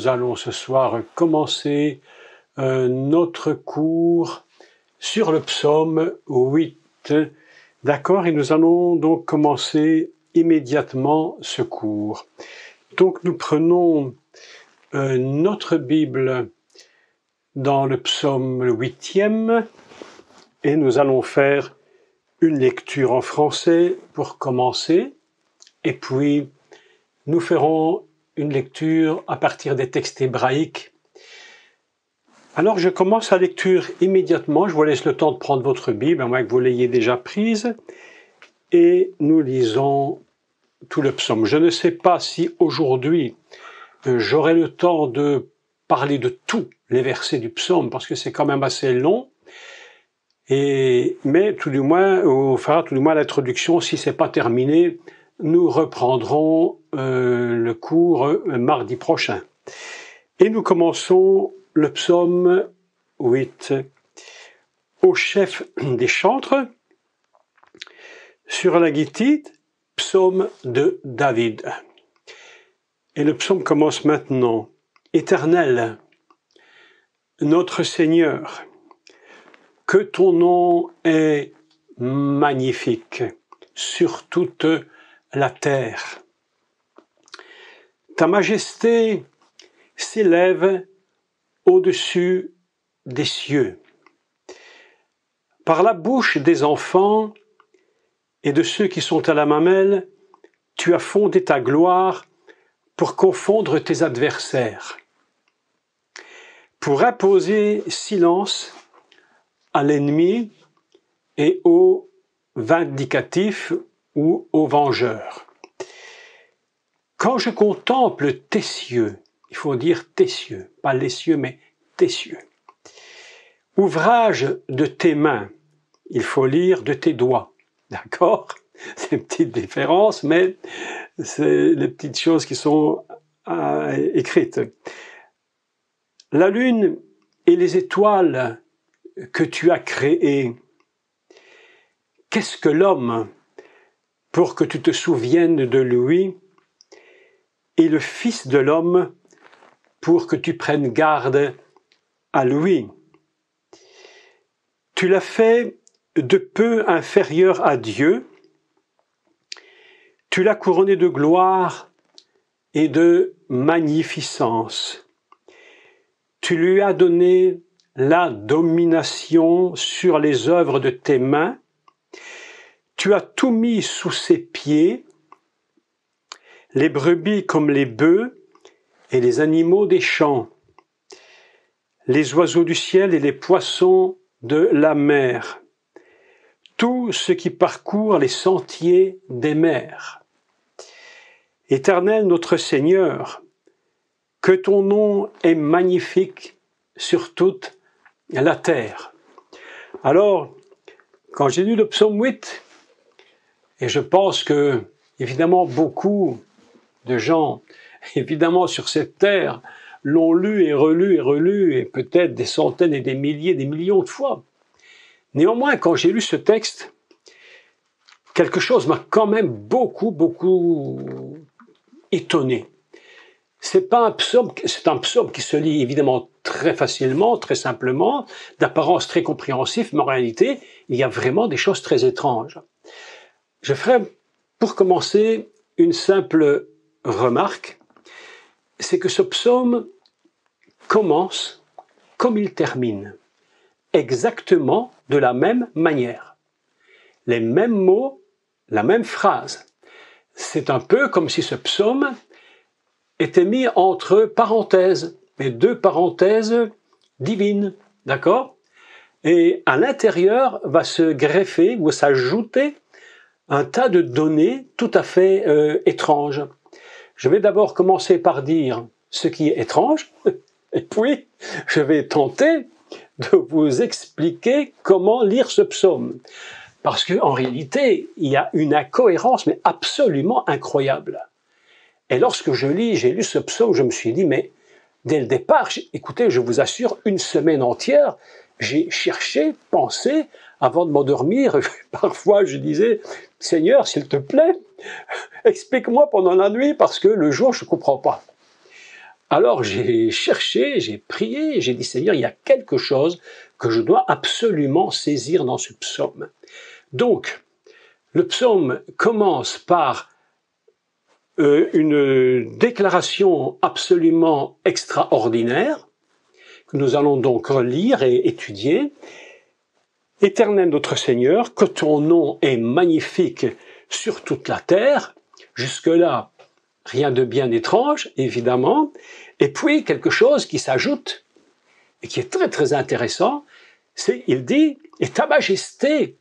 nous allons ce soir commencer notre cours sur le psaume 8. D'accord? Et nous allons donc commencer immédiatement ce cours. Donc nous prenons notre Bible dans le psaume 8e et nous allons faire une lecture en français pour commencer et puis nous ferons une lecture à partir des textes hébraïques. Alors je commence la lecture immédiatement, je vous laisse le temps de prendre votre Bible, à moins que vous l'ayez déjà prise, et nous lisons tout le psaume. Je ne sais pas si aujourd'hui j'aurai le temps de parler de tous les versets du psaume, parce que c'est quand même assez long, mais tout du moins, on fera tout du moins l'introduction, si ce n'est pas terminé, nous reprendrons le cours mardi prochain. Et nous commençons le psaume 8. Au chef des chantres, sur la guitite, psaume de David. Et le psaume commence maintenant. Éternel, notre Seigneur, que ton nom est magnifique sur toute la terre. Ta majesté s'élève au-dessus des cieux. Par la bouche des enfants et de ceux qui sont à la mamelle, tu as fondé ta gloire pour confondre tes adversaires, pour imposer silence à l'ennemi et au vindicatif ou au vengeur. Quand je contemple tes cieux, il faut dire tes cieux, pas les cieux, mais tes cieux. Ouvrage de tes mains, il faut lire de tes doigts. D'accord? C'est une petite différence, mais c'est les petites choses qui sont écrites. La lune et les étoiles que tu as créées, qu'est-ce que l'homme pour que tu te souviennes de lui, et le Fils de l'homme pour que tu prennes garde à lui. Tu l'as fait de peu inférieur à Dieu, tu l'as couronné de gloire et de magnificence. Tu lui as donné la domination sur les œuvres de tes mains, tu as tout mis sous ses pieds, les brebis comme les bœufs et les animaux des champs, les oiseaux du ciel et les poissons de la mer, tout ce qui parcourt les sentiers des mers. Éternel notre Seigneur, que ton nom est magnifique sur toute la terre. Alors, quand j'ai lu le psaume 8, et je pense que, évidemment, beaucoup de gens, évidemment, sur cette terre, l'ont lu et relu, et peut-être des centaines et des milliers, des millions de fois. Néanmoins, quand j'ai lu ce texte, quelque chose m'a quand même beaucoup étonné. C'est un psaume qui se lit évidemment très facilement, très simplement, d'apparence très compréhensif, mais en réalité, il y a vraiment des choses très étranges. Je ferai, pour commencer, une simple remarque, c'est que ce psaume commence comme il termine, exactement de la même manière. Les mêmes mots, la même phrase. C'est un peu comme si ce psaume était mis entre parenthèses, mais deux parenthèses divines, d'accord? Et à l'intérieur va se greffer ou s'ajouter un tas de données tout à fait étranges. Je vais d'abord commencer par dire ce qui est étrange, et puis je vais tenter de vous expliquer comment lire ce psaume. Parce qu'en réalité, il y a une incohérence, mais absolument incroyable. Et lorsque j'ai lu ce psaume, je me suis dit, mais dès le départ, écoutez, je vous assure, une semaine entière, j'ai cherché, pensé, avant de m'endormir. Parfois, je disais, Seigneur, s'il te plaît, explique-moi pendant la nuit, parce que le jour, je ne comprends pas. Alors j'ai cherché, j'ai prié, j'ai dit Seigneur, il y a quelque chose que je dois absolument saisir dans ce psaume. Donc, le psaume commence par une déclaration absolument extraordinaire, que nous allons donc relire et étudier. Éternel notre Seigneur, que ton nom est magnifique sur toute la terre. Jusque-là, rien de bien étrange, évidemment. Et puis, quelque chose qui s'ajoute, et qui est très très intéressant, c'est, il dit, et ta majesté,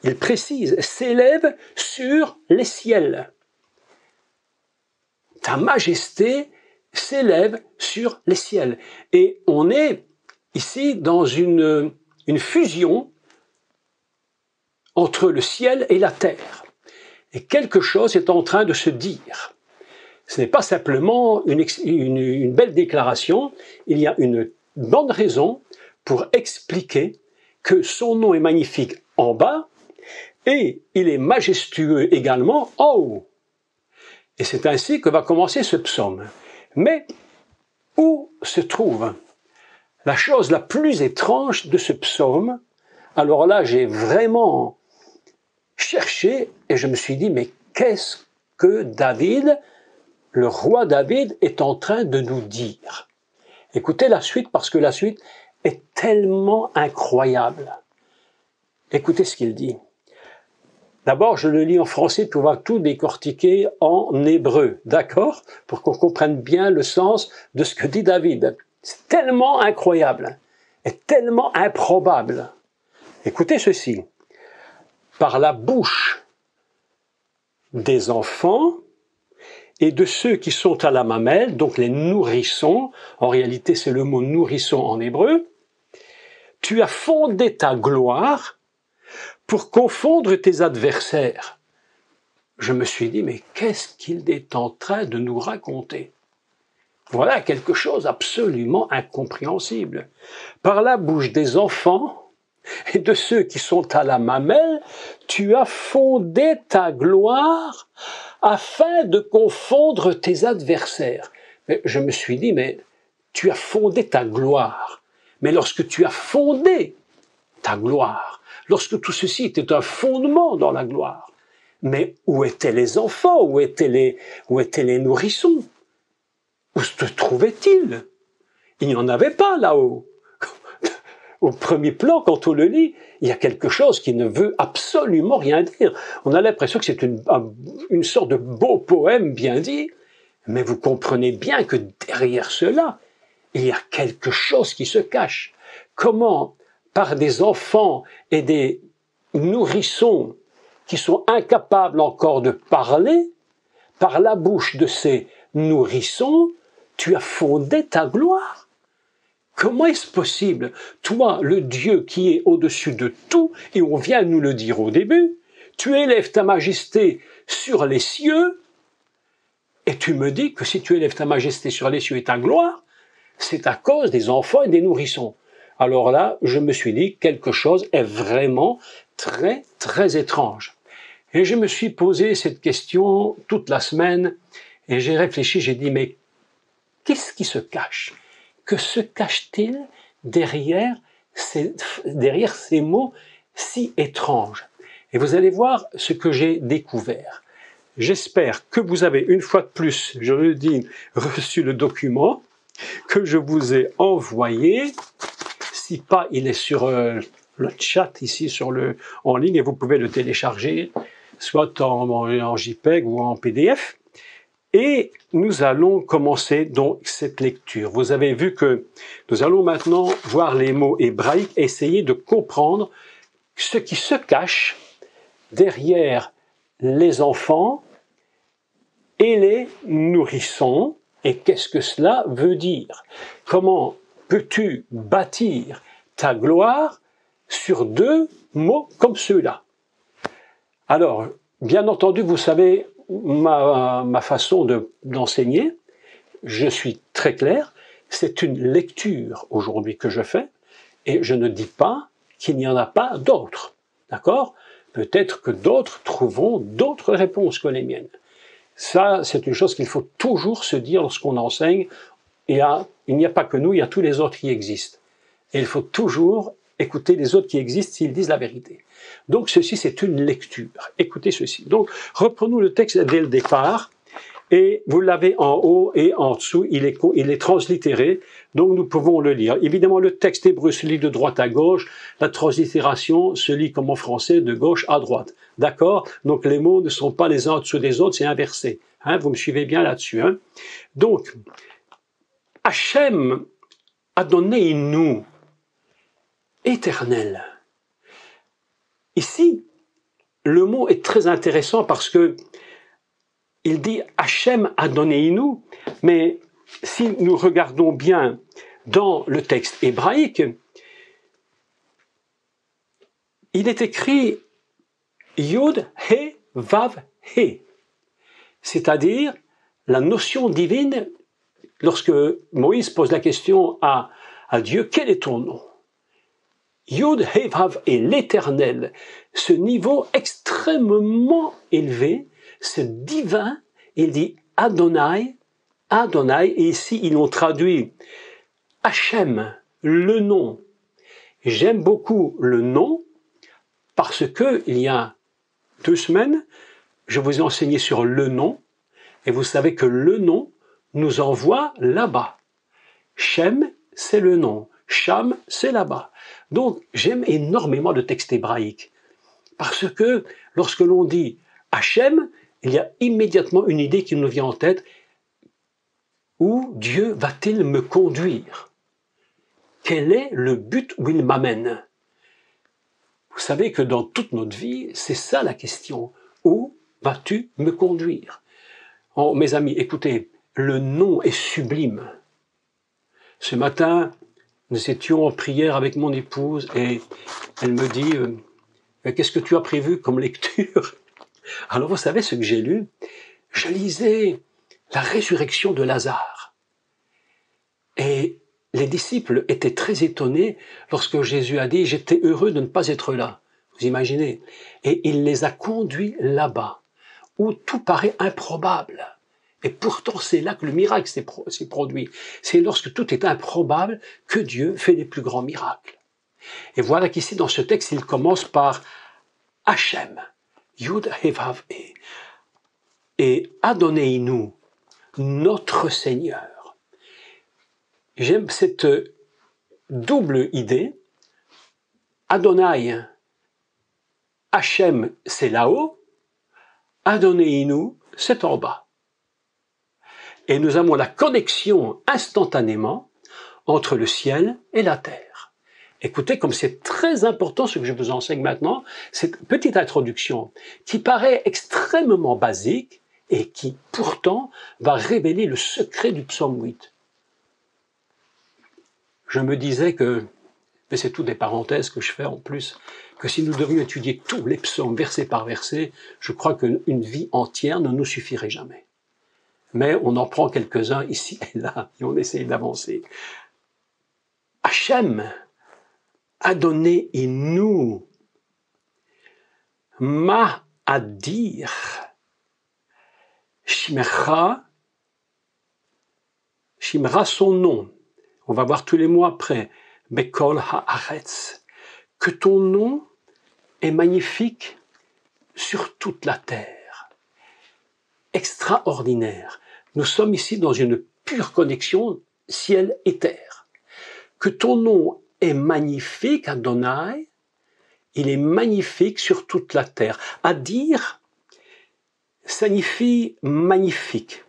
il précise, s'élève sur les ciels. Ta majesté s'élève sur les ciels. Et on est ici dans une fusion entre le ciel et la terre. Et quelque chose est en train de se dire. Ce n'est pas simplement une belle déclaration, il y a une bonne raison pour expliquer que son nom est magnifique en bas et il est majestueux également en haut. Et c'est ainsi que va commencer ce psaume. Mais où se trouve la chose la plus étrange de ce psaume? Alors là, j'ai vraiment cherché et je me suis dit, mais qu'est-ce que David, le roi David, est en train de nous dire? Écoutez la suite, parce que la suite est tellement incroyable. Écoutez ce qu'il dit. D'abord, je le lis en français, puis on va tout décortiquer en hébreu, d'accord? Pour qu'on comprenne bien le sens de ce que dit David. C'est tellement incroyable et tellement improbable. Écoutez ceci. Par la bouche des enfants et de ceux qui sont à la mamelle, donc les nourrissons, en réalité c'est le mot nourrisson en hébreu, tu as fondé ta gloire pour confondre tes adversaires. Je me suis dit, mais qu'est-ce qu'il est en train de nous raconter? Voilà quelque chose absolument incompréhensible. Par la bouche des enfants et de ceux qui sont à la mamelle, tu as fondé ta gloire afin de confondre tes adversaires. Mais je me suis dit, mais tu as fondé ta gloire. Mais lorsque tu as fondé ta gloire, lorsque tout ceci était un fondement dans la gloire, mais où étaient les enfants? Où étaient les nourrissons? Où se trouvaient-ils? Il n'y en avait pas là-haut. Au premier plan, quand on le lit, il y a quelque chose qui ne veut absolument rien dire. On a l'impression que c'est une sorte de beau poème bien dit, mais vous comprenez bien que derrière cela, il y a quelque chose qui se cache. Comment, par des enfants et des nourrissons qui sont incapables encore de parler, par la bouche de ces nourrissons, tu as fondé ta gloire? Comment est-ce possible? Toi, le Dieu qui est au-dessus de tout, et on vient nous le dire au début, tu élèves ta majesté sur les cieux, et tu me dis que si tu élèves ta majesté sur les cieux et ta gloire, c'est à cause des enfants et des nourrissons. Alors là, je me suis dit, quelque chose est vraiment très, très étrange. Et je me suis posé cette question toute la semaine, et j'ai réfléchi, j'ai dit, mais qu'est-ce qui se cache? Que se cache-t-il derrière ces mots si étranges? Et vous allez voir ce que j'ai découvert. J'espère que vous avez une fois de plus, je le dis, reçu le document que je vous ai envoyé. Si pas, il est sur le chat ici en ligne et vous pouvez le télécharger, soit en JPEG ou en PDF. Et nous allons commencer donc cette lecture. Vous avez vu que nous allons maintenant voir les mots hébraïques, essayer de comprendre ce qui se cache derrière les enfants et les nourrissons, et qu'est-ce que cela veut dire? Comment peux-tu bâtir ta gloire sur deux mots comme ceux-là? Alors, bien entendu, vous savez ma façon d'enseigner, je suis très clair, c'est une lecture aujourd'hui que je fais, et je ne dis pas qu'il n'y en a pas d'autres, d'accord? Peut-être que d'autres trouveront d'autres réponses que les miennes. Ça, c'est une chose qu'il faut toujours se dire lorsqu'on enseigne. Il n'y a pas que nous, il y a tous les autres qui existent. Et il faut toujours écouter les autres qui existent s'ils disent la vérité. Donc ceci, c'est une lecture. Écoutez ceci. Donc reprenons le texte dès le départ. Et vous l'avez en haut et en dessous, il est translittéré, donc nous pouvons le lire. Évidemment, le texte hébreu se lit de droite à gauche, la translittération se lit comme en français de gauche à droite. D'accord? Donc les mots ne sont pas les uns en dessous des autres, c'est inversé. Hein, vous me suivez bien là-dessus. Hein? Donc, Hachem a donné nous éternel. Ici, le mot est très intéressant parce que il dit Hachem Adonneinu, mais si nous regardons bien dans le texte hébraïque, il est écrit Yod He Vav He, c'est-à-dire la notion divine. Lorsque Moïse pose la question à Dieu, quel est ton nom? Yod He Vav He, l'Éternel, ce niveau extrêmement élevé, c'est divin, il dit Adonai, Adonai, et ici ils l'ont traduit Hachem, le nom. J'aime beaucoup le nom parce que il y a 2 semaines, je vous ai enseigné sur le nom, et vous savez que le nom nous envoie là-bas. Shem, c'est le nom. Sham, c'est là-bas. Donc j'aime énormément le texte hébraïque parce que lorsque l'on dit Hachem, il y a immédiatement une idée qui nous vient en tête. Où Dieu va-t-il me conduire? Quel est le but où il m'amène? Vous savez que dans toute notre vie, c'est ça la question. Où vas-tu me conduire? Oh, mes amis, écoutez, le nom est sublime. Ce matin, nous étions en prière avec mon épouse et elle me dit qu'est-ce que tu as prévu comme lecture? Alors vous savez ce que j'ai lu? Je lisais la résurrection de Lazare. Et les disciples étaient très étonnés lorsque Jésus a dit « J'étais heureux de ne pas être là ». Vous imaginez? Et il les a conduits là-bas, où tout paraît improbable. Et pourtant, c'est là que le miracle s'est produit. C'est lorsque tout est improbable que Dieu fait les plus grands miracles. Et voilà qu'ici, dans ce texte, il commence par Hachem, Yud He Vav He, et Adonneinu, notre Seigneur. J'aime cette double idée. Adonai, Hachem, c'est là-haut. Adonneinu, c'est en bas. Et nous avons la connexion instantanément entre le ciel et la terre. Écoutez, comme c'est très important ce que je vous enseigne maintenant, cette petite introduction qui paraît extrêmement basique et qui pourtant va révéler le secret du psaume 8. Je me disais que, mais c'est tout des parenthèses que je fais en plus, que si nous devions étudier tous les psaumes verset par verset, je crois qu'une vie entière ne nous suffirait jamais. Mais on en prend quelques-uns ici et là, et on essaye d'avancer. Hachem a donné nous ma à dire Shimra son nom. On va voir tous les mots après. Bekol haaretz. Que ton nom est magnifique sur toute la terre. Extraordinaire. Nous sommes ici dans une pure connexion ciel et terre. Que ton nom est magnifique, Adonai, il est magnifique sur toute la terre. À dire signifie magnifique,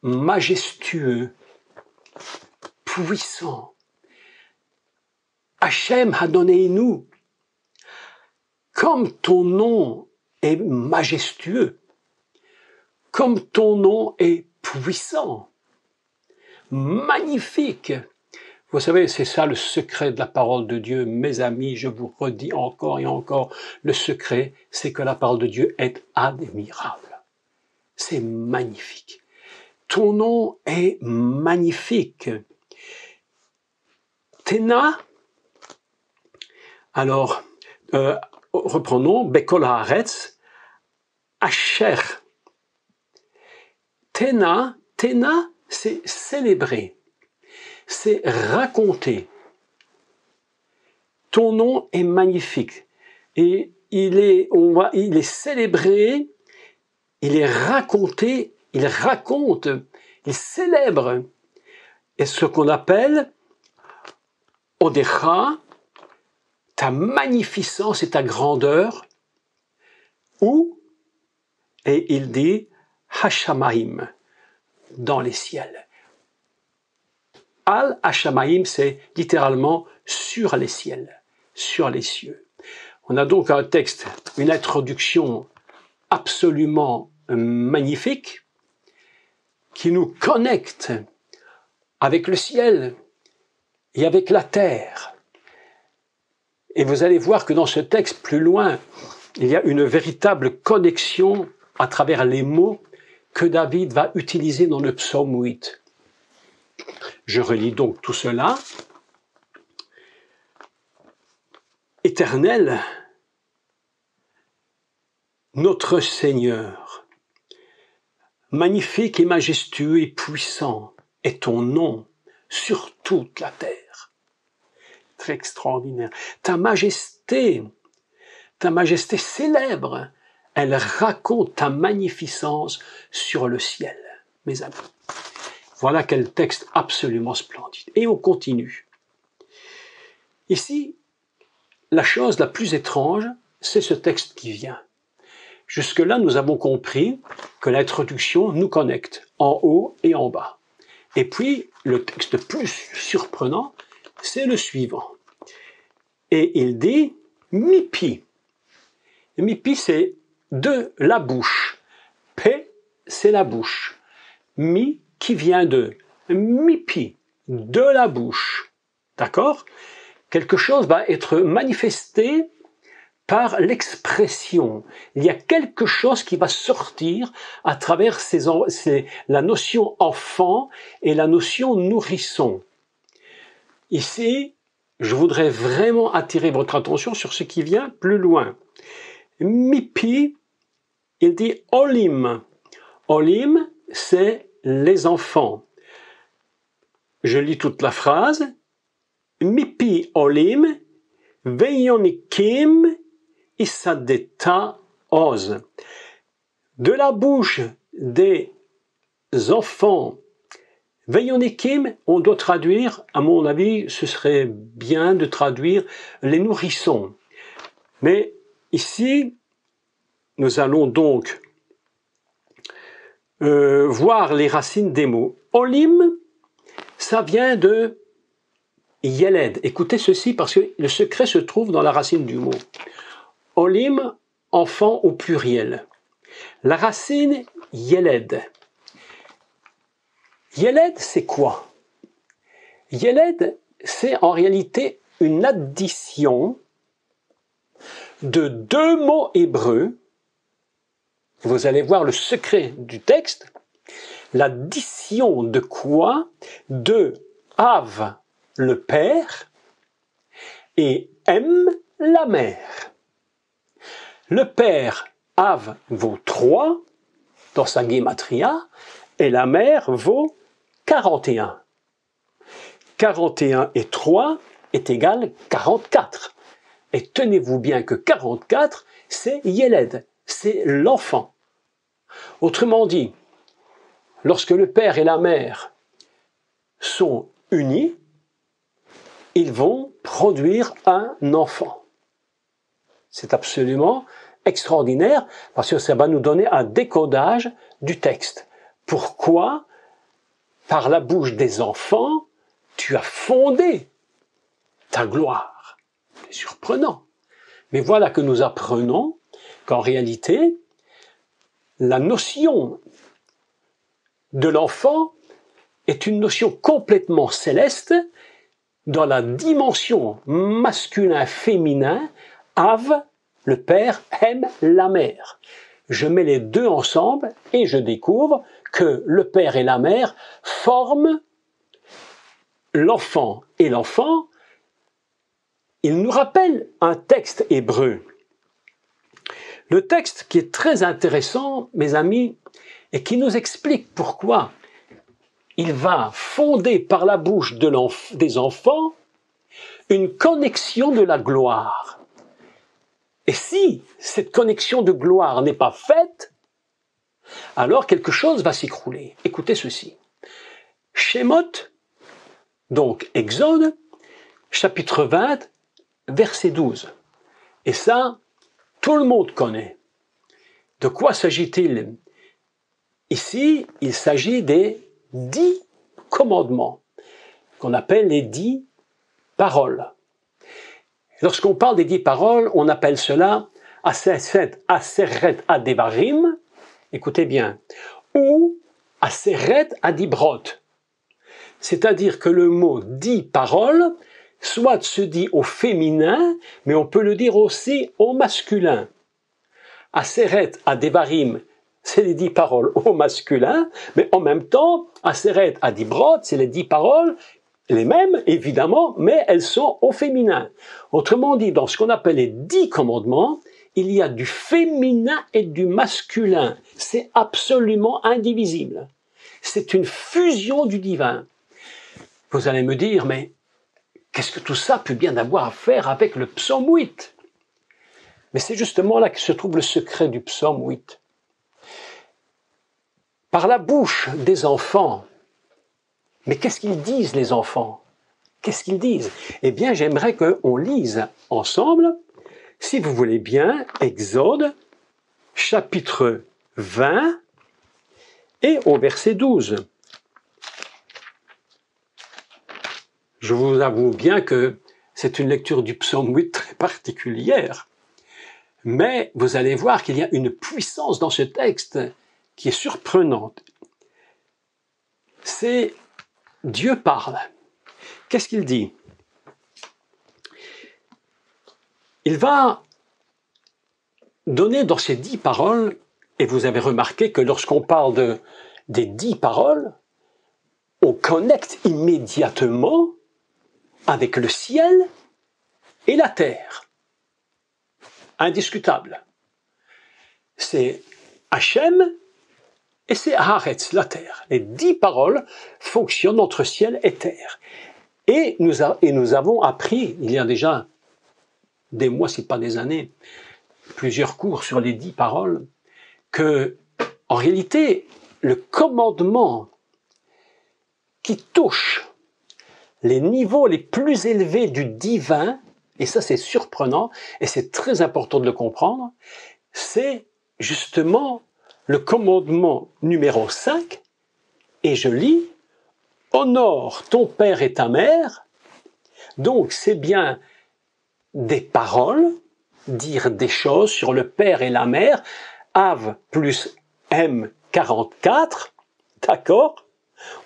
majestueux, puissant. Hachem Adonneinu, comme ton nom est majestueux, comme ton nom est puissant, magnifique. Vous savez, c'est ça le secret de la parole de Dieu. Mes amis, je vous redis encore et encore, le secret, c'est que la parole de Dieu est admirable. C'est magnifique. Ton nom est magnifique. Tena, alors, reprenons, Bekol Haaretz, Asher. Tena, c'est célébrer, c'est raconter. Ton nom est magnifique et il est célébré, il est raconté, il raconte, il célèbre. Et ce qu'on appelle Odecha, ta magnificence et ta grandeur, ou, et il dit, Hashamaim, dans les ciels. Al Hashamaim, c'est littéralement sur les ciels, sur les cieux. On a donc un texte, une introduction absolument magnifique, qui nous connecte avec le ciel et avec la terre. Et vous allez voir que dans ce texte, plus loin, il y a une véritable connexion à travers les mots que David va utiliser dans le psaume 8. Je relis donc tout cela. Éternel, notre Seigneur, magnifique et majestueux et puissant est ton nom sur toute la terre. Très extraordinaire. Ta majesté célèbre, elle raconte ta magnificence sur le ciel, mes amis. Voilà quel texte absolument splendide. Et on continue. Ici, la chose la plus étrange, c'est ce texte qui vient. Jusque-là, nous avons compris que l'introduction nous connecte en haut et en bas. Et puis, le texte plus surprenant, c'est le suivant. Et il dit « mipi ». Mipi, c'est de la bouche. P, c'est la bouche. Mi, qui vient de mipi, de la bouche. D'accord? Quelque chose va être manifesté par l'expression. Il y a quelque chose qui va sortir à travers la notion enfant et la notion nourrisson. Ici, je voudrais vraiment attirer votre attention sur ce qui vient plus loin. Mipi, il dit olim. Olim, c'est les enfants. Je lis toute la phrase. Mipi olim, veionikim, Isadeta Oz. De la bouche des enfants Veionikim, on doit traduire, à mon avis, ce serait bien de traduire les nourrissons. Mais ici, nous allons donc voir les racines des mots. Olim, ça vient de Yeled. Écoutez ceci parce que le secret se trouve dans la racine du mot. Olim, enfant au pluriel. La racine Yeled. Yeled, c'est quoi? Yeled, c'est en réalité une addition de deux mots hébreux. Vous allez voir le secret du texte. L'addition de quoi? De Av, le père, et M, la mère. Le père, Av, vaut 3 dans sa gématria, et la mère vaut 41. 41 et 3 est égal 44. Et tenez-vous bien que 44, c'est Yeled, c'est l'enfant. Autrement dit, lorsque le père et la mère sont unis, ils vont produire un enfant. C'est absolument extraordinaire parce que ça va nous donner un décodage du texte. Pourquoi, par la bouche des enfants, tu as fondé ta gloire? C'est surprenant. Mais voilà que nous apprenons qu'en réalité, la notion de l'enfant est une notion complètement céleste dans la dimension masculin-féminin. Av, le père, aime la mère. Je mets les deux ensemble et je découvre que le père et la mère forment l'enfant. Et l'enfant, il nous rappelle un texte hébreu. Le texte qui est très intéressant, mes amis, et qui nous explique pourquoi il va fonder par la bouche des enfants une connexion de la gloire. Et si cette connexion de gloire n'est pas faite, alors quelque chose va s'écrouler. Écoutez ceci. Shemot, donc Exode, chapitre 20, verset 12. Et ça, tout le monde connaît. De quoi s'agit-il? Ici, il s'agit des 10 commandements, qu'on appelle les 10 paroles. Lorsqu'on parle des 10 paroles, on appelle cela Aseret Adevarim, écoutez bien, ou Aseret Adibrot. C'est-à-dire que le mot 10 paroles, soit se dit au féminin, mais on peut le dire aussi au masculin. Aseret Adevarim, c'est les 10 paroles au masculin, mais en même temps, Aseret Adibrot, c'est les 10 paroles, les mêmes, évidemment, mais elles sont au féminin. Autrement dit, dans ce qu'on appelle les 10 commandements, il y a du féminin et du masculin. C'est absolument indivisible. C'est une fusion du divin. Vous allez me dire, mais qu'est-ce que tout ça peut bien avoir à faire avec le psaume 8? Mais c'est justement là que se trouve le secret du psaume 8. Par la bouche des enfants, mais qu'est-ce qu'ils disent les enfants? Qu'est-ce qu'ils disent? Eh bien, j'aimerais qu'on lise ensemble, si vous voulez bien, Exode, chapitre 20 et au verset 12. Je vous avoue bien que c'est une lecture du psaume 8 très particulière, mais vous allez voir qu'il y a une puissance dans ce texte qui est surprenante. C'est Dieu parle. Qu'est-ce qu'il dit? Il va donner dans ces 10 paroles, et vous avez remarqué que lorsqu'on parle des 10 paroles, on connecte immédiatement avec le ciel et la terre. Indiscutable. C'est Hachem et c'est Haaretz, la terre. Les 10 paroles fonctionnent entre ciel et terre. Et nous avons appris, il y a déjà des mois, si pas des années, plusieurs cours sur les 10 paroles, que, en réalité, le commandement qui touche les niveaux les plus élevés du divin, et ça c'est surprenant, et c'est très important de le comprendre, c'est justement le commandement numéro 5, et je lis « Honore ton père et ta mère ». Donc c'est bien des paroles, dire des choses sur le père et la mère, Av plus M 44, d'accord?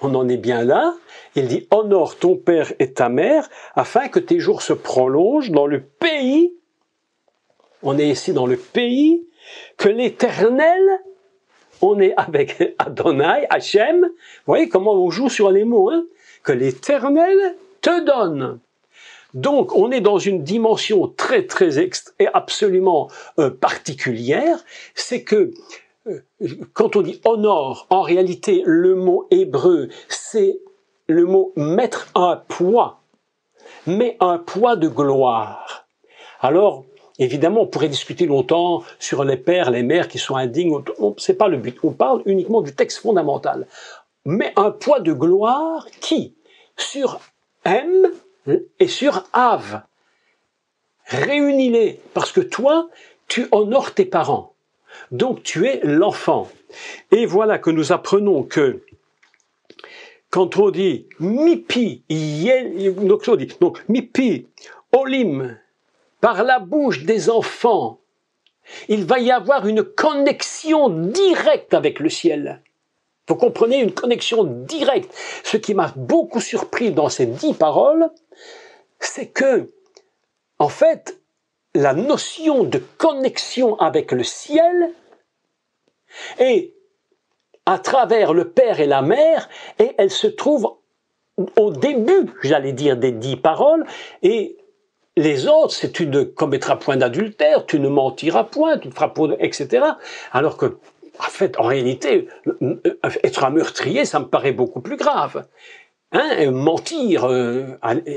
On en est bien là. Il dit « Honore ton père et ta mère, afin que tes jours se prolongent dans le pays ». On est ici dans le pays que l'Éternel, on est avec Adonai, Hachem. Vous voyez comment on joue sur les mots, hein? Que l'Éternel te donne. Donc, on est dans une dimension très, et absolument particulière. C'est que, quand on dit honore, en réalité, le mot hébreu, c'est le mot mettre un poids, mais un poids de gloire. Alors, évidemment, on pourrait discuter longtemps sur les pères, les mères qui sont indignes. C'est pas le but. On parle uniquement du texte fondamental. Mais un poids de gloire qui, sur M et sur Av, réunis-les. Parce que toi, tu honores tes parents. Donc, tu es l'enfant. Et voilà que nous apprenons que quand on dit mipi, donc mipi, olim, par la bouche des enfants, il va y avoir une connexion directe avec le ciel. Vous comprenez, une connexion directe. Ce qui m'a beaucoup surpris dans ces 10 paroles, c'est que, en fait, la notion de connexion avec le ciel est à travers le père et la mère, et elle se trouve au début, j'allais dire, des 10 paroles, et les autres, c'est tu ne commettras point d'adultère, tu ne mentiras point, tu ne feras point, etc. Alors que En fait, en réalité, être un meurtrier, ça me paraît beaucoup plus grave. Hein, mentir,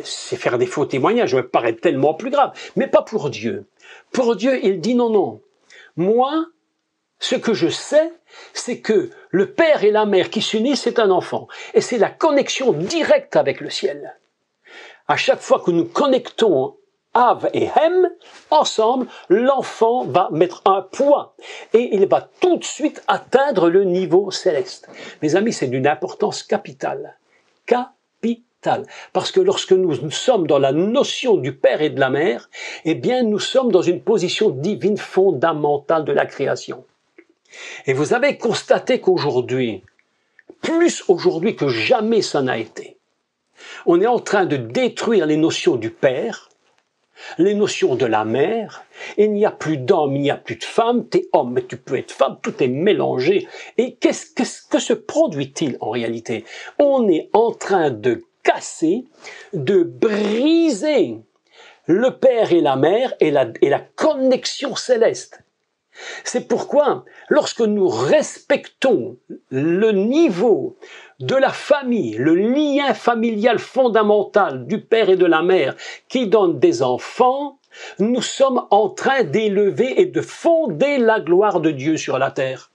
c'est faire des faux témoignages, me paraît tellement plus grave. Mais pas pour Dieu. Pour Dieu, il dit non, non. Moi, ce que je sais, c'est que le père et la mère qui s'unissent, c'est un enfant. Et c'est la connexion directe avec le ciel. À chaque fois que nous connectons Av et Hem, ensemble, l'enfant va mettre un poids et il va tout de suite atteindre le niveau céleste. Mes amis, c'est d'une importance capitale. Capitale. Parce que lorsque nous sommes dans la notion du Père et de la Mère, eh bien, nous sommes dans une position divine fondamentale de la création. Et vous avez constaté qu'aujourd'hui, plus aujourd'hui que jamais ça n'a été, on est en train de détruire les notions du Père, les notions de la mère. Il n'y a plus d'homme, il n'y a plus de femme, t'es homme, mais tu peux être femme, tout est mélangé. Et que se produit-il en réalité? On est en train de casser, de briser le père et la mère et la connexion céleste. C'est pourquoi, lorsque nous respectons le niveau de la famille, le lien familial fondamental du père et de la mère qui donne des enfants, nous sommes en train d'élever et de fonder la gloire de Dieu sur la terre.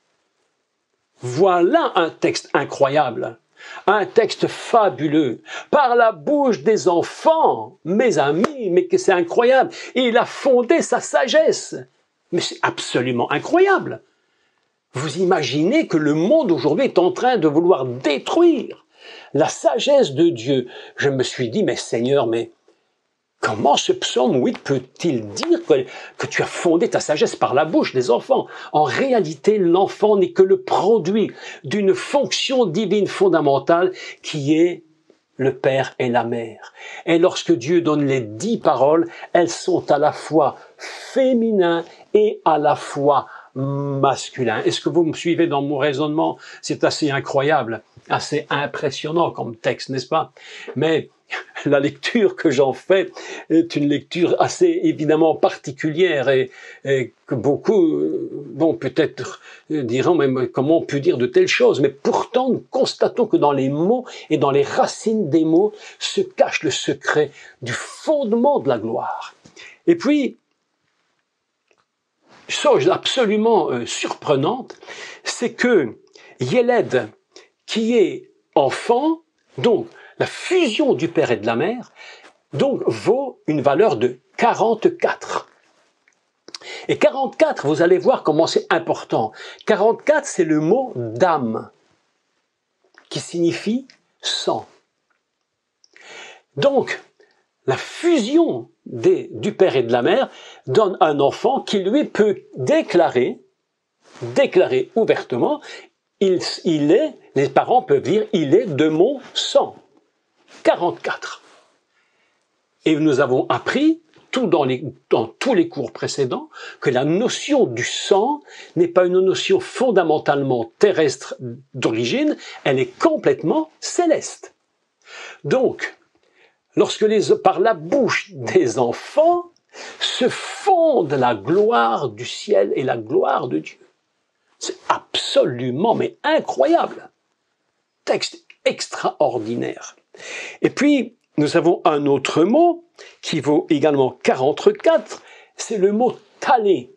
Voilà un texte incroyable, un texte fabuleux, par la bouche des enfants, mes amis, mais que c'est incroyable. Il a fondé sa sagesse. Mais c'est absolument incroyable. Vous imaginez que le monde aujourd'hui est en train de vouloir détruire la sagesse de Dieu. Je me suis dit, mais Seigneur, mais comment ce psaume 8 peut-il dire que tu as fondé ta sagesse par la bouche des enfants? En réalité, l'enfant n'est que le produit d'une fonction divine fondamentale qui est le père et la mère. Et lorsque Dieu donne les 10 paroles, elles sont à la fois féminines et à la fois masculines. Est-ce que vous me suivez dans mon raisonnement? C'est assez incroyable, assez impressionnant comme texte, n'est-ce pas? Mais la lecture que j'en fais est une lecture assez évidemment particulière et que beaucoup, bon, peut-être diront, mais comment on peut dire de telles choses? Mais pourtant, nous constatons que dans les mots et dans les racines des mots se cache le secret du fondement de la gloire. Et puis, chose absolument surprenante, c'est que Yéled, qui est enfant, donc la fusion du père et de la mère, donc vaut une valeur de 44. Et 44, vous allez voir comment c'est important. 44, c'est le mot d'âme, qui signifie sang. Donc, la fusion du père et de la mère donne un enfant qui, lui, peut déclarer ouvertement, les parents peuvent dire, il est de mon sang. 44. Et nous avons appris, dans tous les cours précédents, que la notion du sang n'est pas une notion fondamentalement terrestre d'origine, elle est complètement céleste. Donc, lorsque par la bouche des enfants se fonde la gloire du ciel et la gloire de Dieu. C'est absolument, mais incroyable. Texte extraordinaire. Et puis, nous avons un autre mot qui vaut également 44, c'est le mot « talé ».